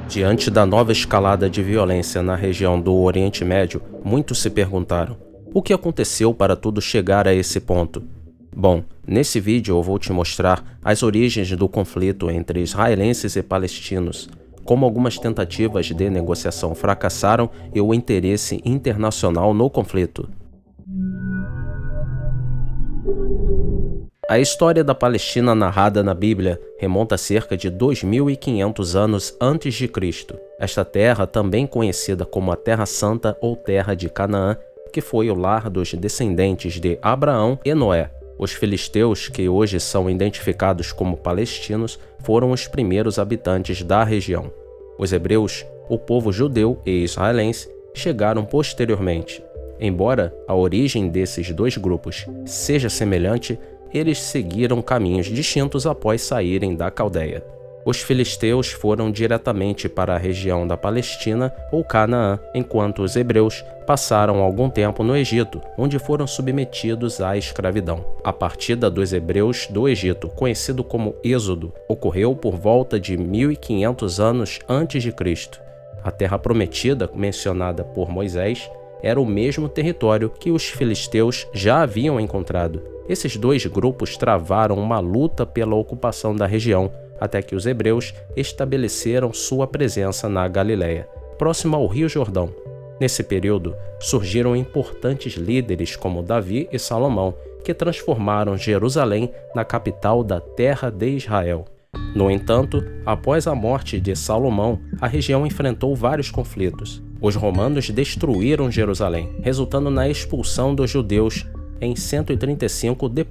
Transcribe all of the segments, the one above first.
Diante da nova escalada de violência na região do Oriente Médio, muitos se perguntaram: o que aconteceu para tudo chegar a esse ponto? Bom, nesse vídeo eu vou te mostrar as origens do conflito entre israelenses e palestinos, como algumas tentativas de negociação fracassaram e o interesse internacional no conflito. A história da Palestina narrada na Bíblia remonta a cerca de 2.500 anos antes de Cristo. Esta terra, também conhecida como a Terra Santa ou Terra de Canaã, que foi o lar dos descendentes de Abraão e Noé. Os filisteus, que hoje são identificados como palestinos, foram os primeiros habitantes da região. Os hebreus, o povo judeu e israelense, chegaram posteriormente. Embora a origem desses dois grupos seja semelhante, eles seguiram caminhos distintos após saírem da Caldeia. Os filisteus foram diretamente para a região da Palestina ou Canaã, enquanto os hebreus passaram algum tempo no Egito, onde foram submetidos à escravidão. A partida dos hebreus do Egito, conhecido como Êxodo, ocorreu por volta de 1.500 anos antes de Cristo. A terra prometida, mencionada por Moisés, era o mesmo território que os filisteus já haviam encontrado. Esses dois grupos travaram uma luta pela ocupação da região, até que os hebreus estabeleceram sua presença na Galileia, próxima ao Rio Jordão. Nesse período, surgiram importantes líderes como Davi e Salomão, que transformaram Jerusalém na capital da terra de Israel. No entanto, após a morte de Salomão, a região enfrentou vários conflitos. Os romanos destruíram Jerusalém, resultando na expulsão dos judeus em 135 d.C.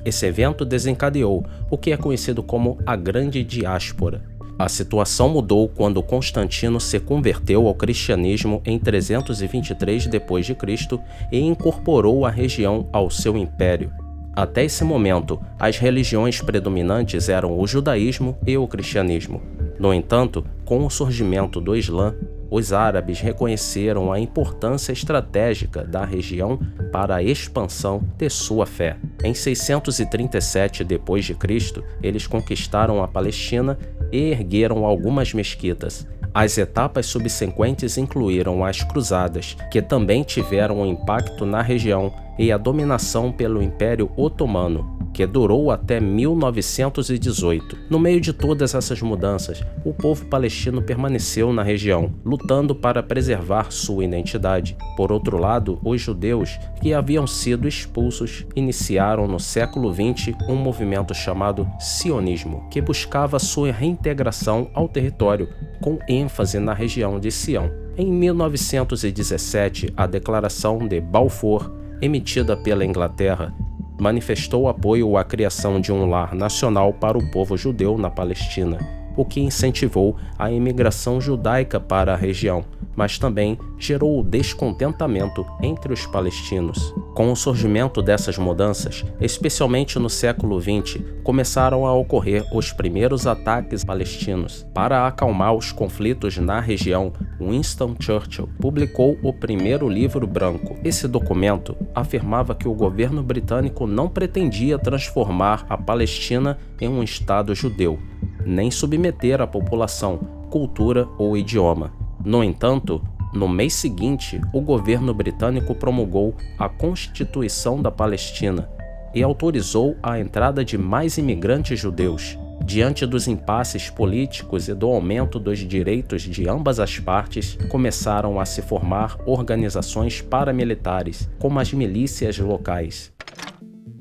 Esse evento desencadeou o que é conhecido como a Grande Diáspora. A situação mudou quando Constantino se converteu ao cristianismo em 323 d.C. e incorporou a região ao seu império. Até esse momento, as religiões predominantes eram o judaísmo e o cristianismo. No entanto, com o surgimento do Islã, os árabes reconheceram a importância estratégica da região para a expansão de sua fé. Em 637 d.C., eles conquistaram a Palestina e ergueram algumas mesquitas. As etapas subsequentes incluíram as Cruzadas, que também tiveram um impacto na região, e a dominação pelo Império Otomano, que durou até 1918. No meio de todas essas mudanças, o povo palestino permaneceu na região, lutando para preservar sua identidade. Por outro lado, os judeus, que haviam sido expulsos, iniciaram no século XX um movimento chamado sionismo, que buscava sua reintegração ao território, com ênfase na região de Sião. Em 1917, a Declaração de Balfour, emitida pela Inglaterra, manifestou apoio à criação de um lar nacional para o povo judeu na Palestina, o que incentivou a imigração judaica para a região, mas também gerou o descontentamento entre os palestinos. Com o surgimento dessas mudanças, especialmente no século XX, começaram a ocorrer os primeiros ataques palestinos. Para acalmar os conflitos na região, Winston Churchill publicou o primeiro livro branco. Esse documento afirmava que o governo britânico não pretendia transformar a Palestina em um Estado judeu, nem submeter a população, cultura ou idioma. No entanto, no mês seguinte, o governo britânico promulgou a Constituição da Palestina e autorizou a entrada de mais imigrantes judeus. Diante dos impasses políticos e do aumento dos direitos de ambas as partes, começaram a se formar organizações paramilitares, como as milícias locais.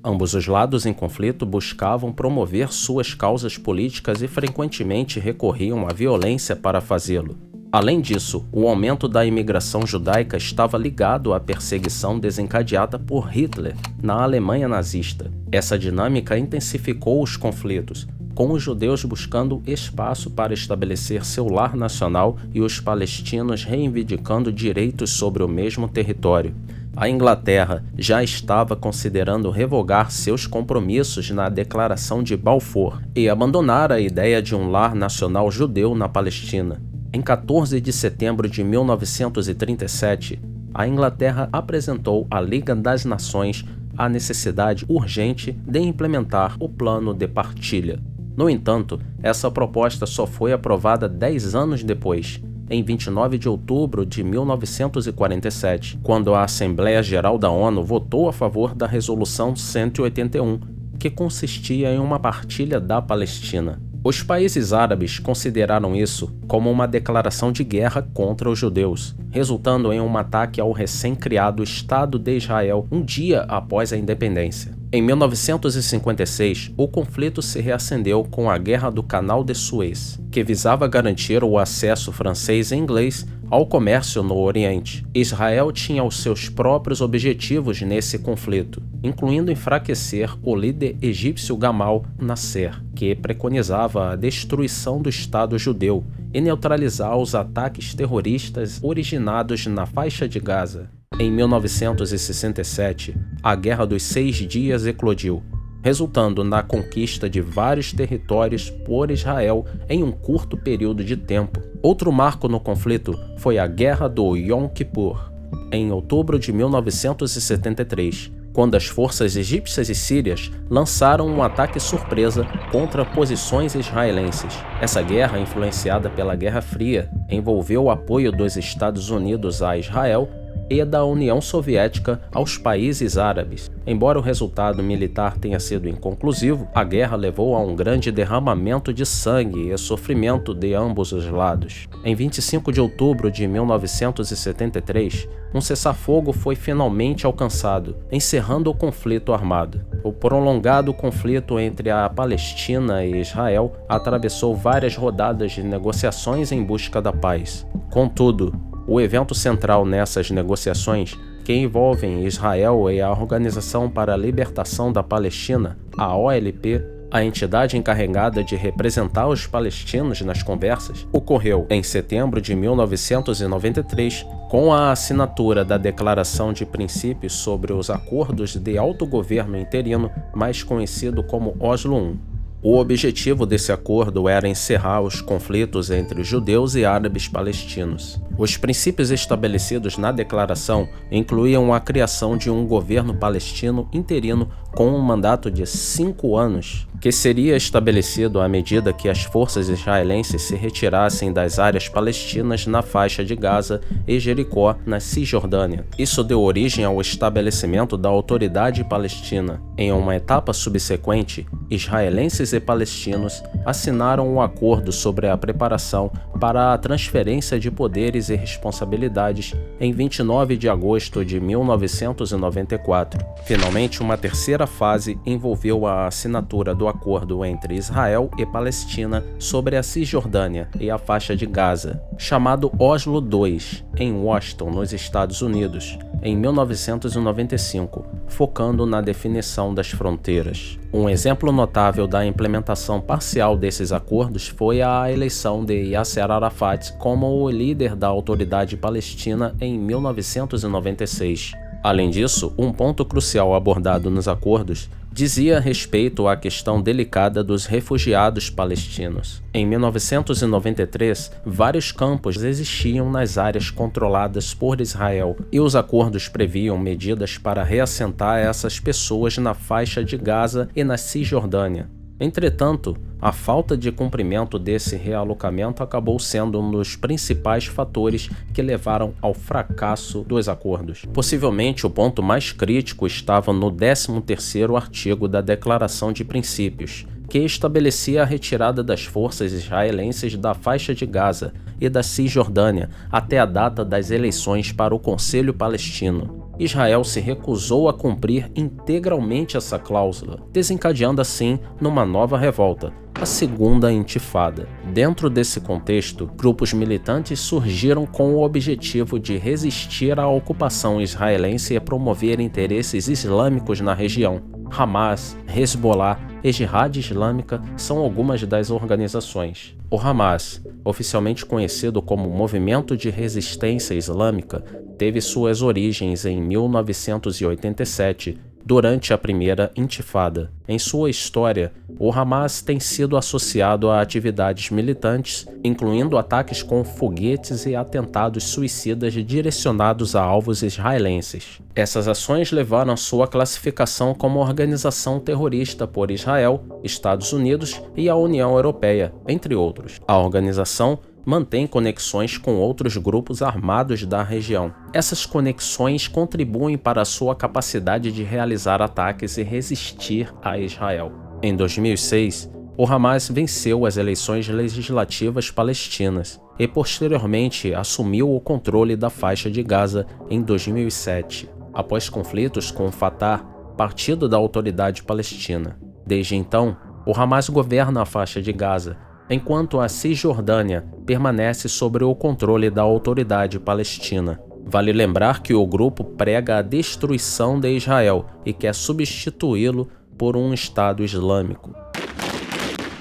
Ambos os lados em conflito buscavam promover suas causas políticas e frequentemente recorriam à violência para fazê-lo. Além disso, o aumento da imigração judaica estava ligado à perseguição desencadeada por Hitler na Alemanha nazista. Essa dinâmica intensificou os conflitos, com os judeus buscando espaço para estabelecer seu lar nacional e os palestinos reivindicando direitos sobre o mesmo território. A Inglaterra já estava considerando revogar seus compromissos na Declaração de Balfour e abandonar a ideia de um lar nacional judeu na Palestina. Em 14 de setembro de 1937, a Inglaterra apresentou à Liga das Nações a necessidade urgente de implementar o Plano de Partilha. No entanto, essa proposta só foi aprovada 10 anos depois, em 29 de outubro de 1947, quando a Assembleia Geral da ONU votou a favor da Resolução 181, que consistia em uma partilha da Palestina. Os países árabes consideraram isso como uma declaração de guerra contra os judeus, resultando em um ataque ao recém-criado Estado de Israel um dia após a independência. Em 1956, o conflito se reacendeu com a Guerra do Canal de Suez, que visava garantir o acesso francês e inglês ao comércio no Oriente. Israel tinha os seus próprios objetivos nesse conflito, incluindo enfraquecer o líder egípcio Gamal Nasser, que preconizava a destruição do Estado judeu e neutralizar os ataques terroristas originados na faixa de Gaza. Em 1967, a Guerra dos 6 Dias eclodiu, resultando na conquista de vários territórios por Israel em um curto período de tempo. Outro marco no conflito foi a Guerra do Yom Kippur, em outubro de 1973, quando as forças egípcias e sírias lançaram um ataque surpresa contra posições israelenses. Essa guerra, influenciada pela Guerra Fria, envolveu o apoio dos Estados Unidos a Israel e da União Soviética aos países árabes. Embora o resultado militar tenha sido inconclusivo, a guerra levou a um grande derramamento de sangue e sofrimento de ambos os lados. Em 25 de outubro de 1973, um cessar-fogo foi finalmente alcançado, encerrando o conflito armado. O prolongado conflito entre a Palestina e Israel atravessou várias rodadas de negociações em busca da paz. Contudo, o evento central nessas negociações, que envolvem Israel e a Organização para a Libertação da Palestina, a OLP, a entidade encarregada de representar os palestinos nas conversas, ocorreu em setembro de 1993, com a assinatura da Declaração de Princípios sobre os Acordos de Autogoverno Interino, mais conhecido como Oslo I. O objetivo desse acordo era encerrar os conflitos entre judeus e árabes palestinos. Os princípios estabelecidos na declaração incluíam a criação de um governo palestino interino com um mandato de 5 anos, que seria estabelecido à medida que as forças israelenses se retirassem das áreas palestinas na faixa de Gaza e Jericó, na Cisjordânia. Isso deu origem ao estabelecimento da Autoridade Palestina. Em uma etapa subsequente, israelenses e palestinos assinaram um acordo sobre a preparação para a transferência de poderes e responsabilidades em 29 de agosto de 1994. Finalmente, uma terceira fase envolveu a assinatura do acordo entre Israel e Palestina sobre a Cisjordânia e a faixa de Gaza, chamado Oslo II, em Washington, nos Estados Unidos, em 1995, focando na definição das fronteiras. Um exemplo notável da implementação parcial desses acordos foi a eleição de Yasser Arafat como o líder da Autoridade Palestina em 1996. Além disso, um ponto crucial abordado nos acordos dizia respeito à questão delicada dos refugiados palestinos. Em 1993, vários campos existiam nas áreas controladas por Israel, e os acordos previam medidas para reassentar essas pessoas na faixa de Gaza e na Cisjordânia. Entretanto, a falta de cumprimento desse realocamento acabou sendo um dos principais fatores que levaram ao fracasso dos acordos. Possivelmente, o ponto mais crítico estava no 13º artigo da Declaração de Princípios, que estabelecia a retirada das forças israelenses da faixa de Gaza e da Cisjordânia até a data das eleições para o Conselho Palestino. Israel se recusou a cumprir integralmente essa cláusula, desencadeando assim numa nova revolta, a Segunda Intifada. Dentro desse contexto, grupos militantes surgiram com o objetivo de resistir à ocupação israelense e promover interesses islâmicos na região. Hamas, Hezbollah e Jihad Islâmica são algumas das organizações. O Hamas, oficialmente conhecido como Movimento de Resistência Islâmica, teve suas origens em 1987 durante a primeira intifada. Em sua história, o Hamas tem sido associado a atividades militantes, incluindo ataques com foguetes e atentados suicidas direcionados a alvos israelenses. Essas ações levaram a sua classificação como organização terrorista por Israel, Estados Unidos e a União Europeia, entre outros. A organização mantém conexões com outros grupos armados da região. Essas conexões contribuem para a sua capacidade de realizar ataques e resistir a Israel. Em 2006, o Hamas venceu as eleições legislativas palestinas e posteriormente assumiu o controle da faixa de Gaza em 2007, após conflitos com o Fatah, partido da Autoridade Palestina. Desde então, o Hamas governa a faixa de Gaza, enquanto a Cisjordânia permanece sob o controle da Autoridade Palestina. Vale lembrar que o grupo prega a destruição de Israel e quer substituí-lo por um Estado Islâmico.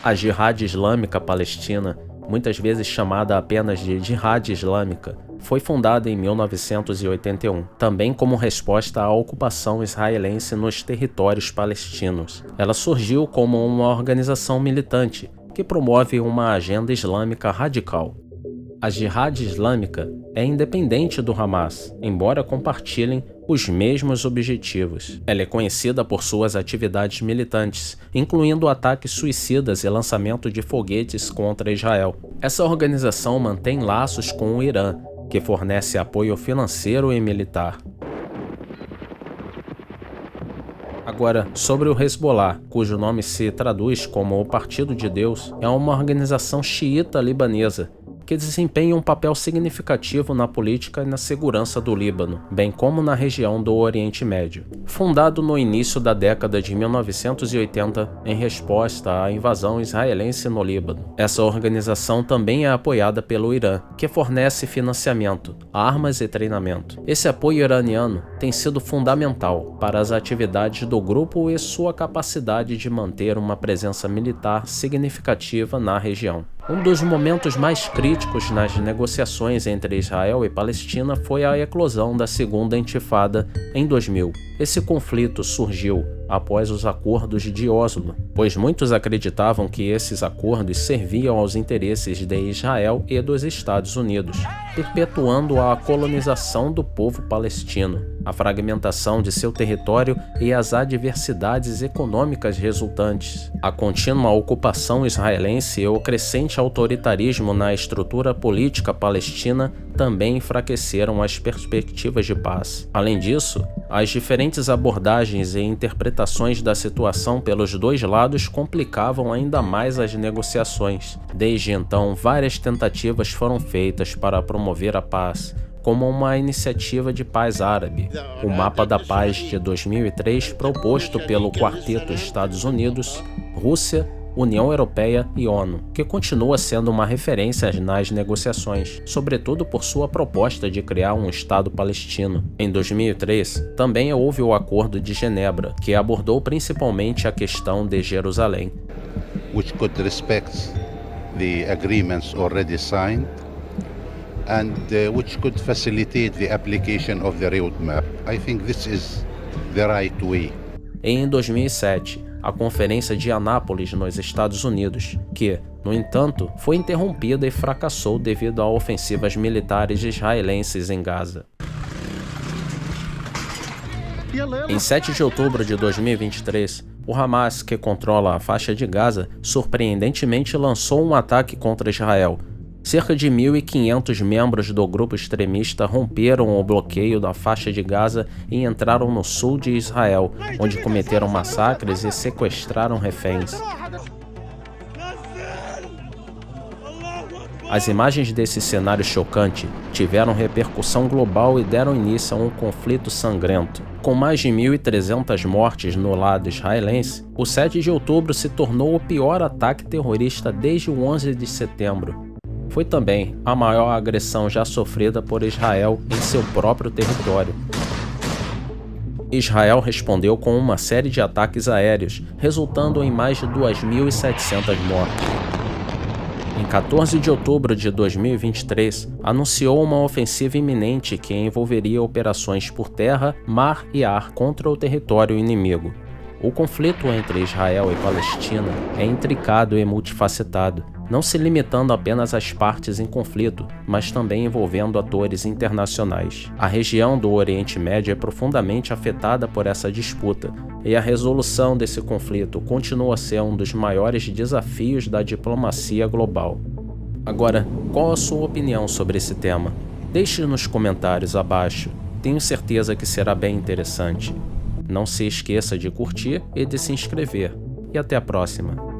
A Jihad Islâmica Palestina, muitas vezes chamada apenas de Jihad Islâmica, foi fundada em 1981, também como resposta à ocupação israelense nos territórios palestinos. Ela surgiu como uma organização militante que promove uma agenda islâmica radical. A Jihad Islâmica é independente do Hamas, embora compartilhem os mesmos objetivos. Ela é conhecida por suas atividades militantes, incluindo ataques suicidas e lançamento de foguetes contra Israel. Essa organização mantém laços com o Irã, que fornece apoio financeiro e militar. Agora, sobre o Hezbollah, cujo nome se traduz como o Partido de Deus, é uma organização xiita libanesa que desempenha um papel significativo na política e na segurança do Líbano, bem como na região do Oriente Médio. Fundado no início da década de 1980 em resposta à invasão israelense no Líbano, essa organização também é apoiada pelo Irã, que fornece financiamento, armas e treinamento. Esse apoio iraniano tem sido fundamental para as atividades do grupo e sua capacidade de manter uma presença militar significativa na região. Um dos momentos mais críticos nas negociações entre Israel e Palestina foi a eclosão da Segunda Intifada em 2000. Esse conflito surgiu após os acordos de Oslo, pois muitos acreditavam que esses acordos serviam aos interesses de Israel e dos Estados Unidos, perpetuando a colonização do povo palestino, a fragmentação de seu território e as adversidades econômicas resultantes. A contínua ocupação israelense e o crescente autoritarismo na estrutura política palestina também enfraqueceram as perspectivas de paz. Além disso, as diferentes abordagens e interpretações da situação pelos dois lados complicavam ainda mais as negociações. Desde então, várias tentativas foram feitas para promover a paz, como uma iniciativa de paz árabe, o Mapa da Paz de 2003 proposto pelo Quarteto Estados Unidos, Rússia, União Europeia e ONU, que continua sendo uma referência nas negociações, sobretudo por sua proposta de criar um Estado palestino. Em 2003, também houve o Acordo de Genebra, que abordou principalmente a questão de Jerusalém. Which could respect the agreements already signed and which could facilitate the application of the roadmap. I think this is the right way. Em 2007, a Conferência de Anápolis nos Estados Unidos, que, no entanto, foi interrompida e fracassou devido a ofensivas militares israelenses em Gaza. Em 7 de outubro de 2023, o Hamas, que controla a faixa de Gaza, surpreendentemente lançou um ataque contra Israel. Cerca de 1.500 membros do grupo extremista romperam o bloqueio da faixa de Gaza e entraram no sul de Israel, onde cometeram massacres e sequestraram reféns. As imagens desse cenário chocante tiveram repercussão global e deram início a um conflito sangrento. Com mais de 1.300 mortes no lado israelense, o 7 de outubro se tornou o pior ataque terrorista desde o 11 de setembro. Foi também a maior agressão já sofrida por Israel em seu próprio território. Israel respondeu com uma série de ataques aéreos, resultando em mais de 2.700 mortes. em 14 de outubro de 2023, anunciou uma ofensiva iminente que envolveria operações por terra, mar e ar contra o território inimigo. O conflito entre Israel e Palestina é intricado e multifacetado, não se limitando apenas às partes em conflito, mas também envolvendo atores internacionais. A região do Oriente Médio é profundamente afetada por essa disputa, e a resolução desse conflito continua a ser um dos maiores desafios da diplomacia global. Agora, qual a sua opinião sobre esse tema? Deixe nos comentários abaixo, tenho certeza que será bem interessante. Não se esqueça de curtir e de se inscrever. E até a próxima!